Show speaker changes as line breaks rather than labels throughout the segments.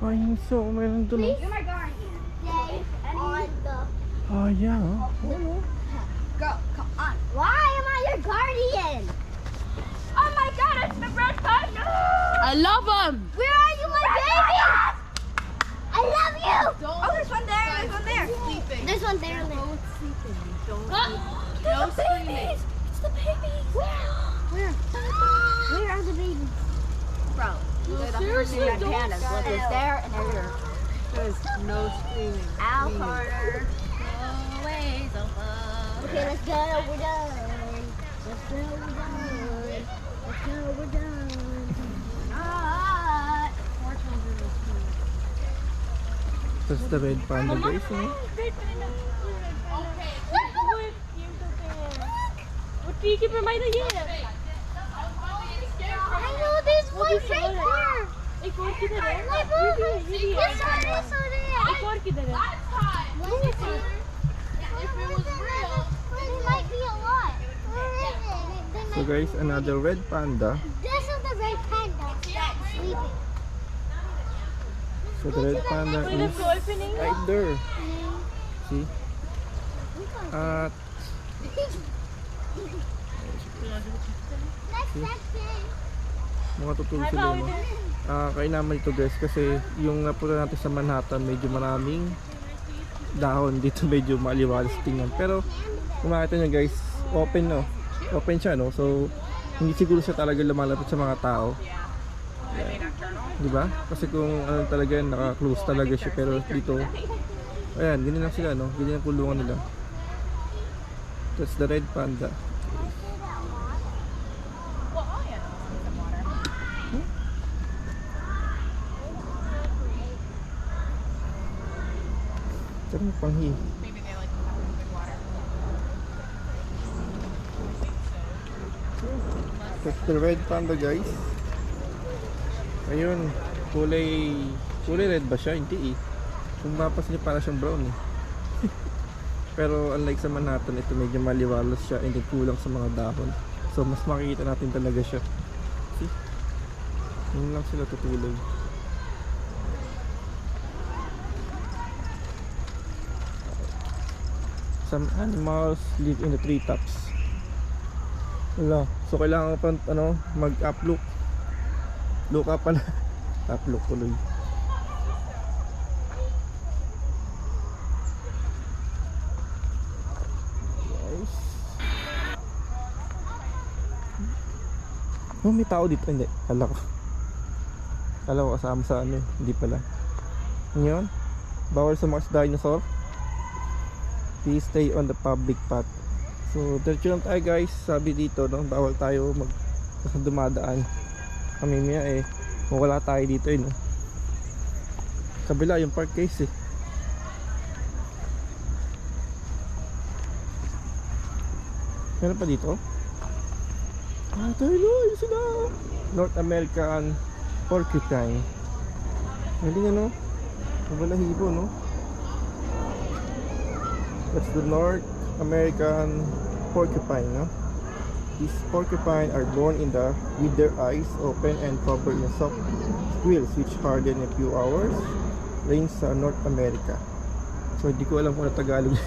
Ay, so meron doon.
You're my guardian. Stay on the.
Oh, yeah.
Go, come on. Why am I your guardian? Oh my god, it's the red panda!
I love him.
Where are you, my baby? I love you! Oh, there's one there, there's one there.
Sleeping.
There's one there.
Both sleeping. Don't.
There's
No
the
screaming.
babies! It's the babies! Where? Where are the babies?
Bro.
Seriously, don't
pandas. Look, it's there and there. There's no screaming.
Ow,
Screaming.
Carter.
Always above.
Okay, let's go, we're done. Let's go, we're done. Let's go, we're done. Ah.
That's the red panda, guys. Eh?
I know there's one right there.
एक और किधर है?
My mom, this one is so there.
एक और किधर है?
One is there. If it was real, there might be a lot.
So guys, another red panda.
This is the red panda sleeping.
So the red panda is
opening.
right there. See? At
Next section.
mga tutulog sila, no? Kainaman ito, guys, kasi yung napunta natin sa Manhattan, medyo maraming dahon dito, medyo maliwalas tingnan. Pero kung makita nyo, guys, open, no? Open siya, no? So hindi siguro siya talaga lumalapit sa mga tao. Di ba? Kasi kung ano talaga yan, naka-close talaga siya. Pero dito, ayan, ganyan lang sila, no? Ganyan ang kulungan nila. That's the red panda. Sarap panghi. That's the red panda, guys. Ayun, kulay red ba siya? Hindi eh. Kung mapas niya, para siyang brown eh. Pero unlike sa Manhattan, ito medyo maliwalas siya and then kulang sa mga dahon. So mas makikita natin talaga siya. See? Yun lang sila tutulog. Some animals live in the treetops. Wala. So kailangan pa mag-uplook. Look up pala. Uplook tuloy. Guys. Oh, may tao dito. Hindi. Kala ko kasama sa ano. Hindi pala. Ngayon, bawal sa mga dinosaur. Please stay on the public path. So, diretso lang tayo, guys. Sabi dito, no, bawal tayo dumadaan. Kami miya mawala tayo dito no. Kabila yung park case Meron pa dito? Tayo yun sila. North American porcupine. Galing ano? Mabalahibo, no? That's the North American porcupine, no? These porcupine are born with their eyes open and covered in soft quills which harden in a few hours. Rains sa North America. So hindi ko alam kung ano Tagalog.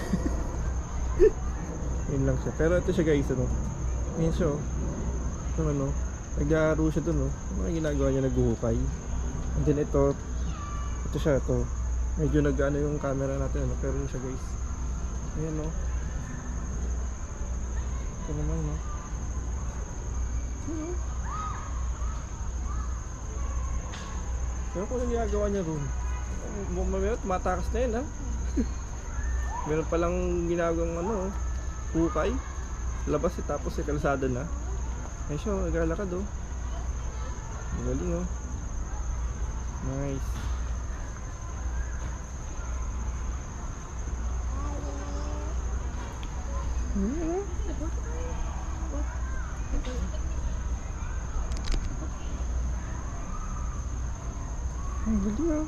Yun lang siya. Pero ito siya, guys, ano? Yun siya, oh. Ano, nag-aaro siya dun, oh. Ano ginagawa niya, naghuhukay. And then ito siya, ito. Medyo nag-ano yung camera natin, ano? Pero yun siya, guys. Ayan, oh. Ito naman, no? Pero kung anong ginagawa niya ron, mamaya tumatakas na yun, ha? Meron palang ginagawang hukay labas tapos sa kalsada na. Ayun siya, naglalakad, oh. Ang galing, oh. Nice. Ang galing, oh.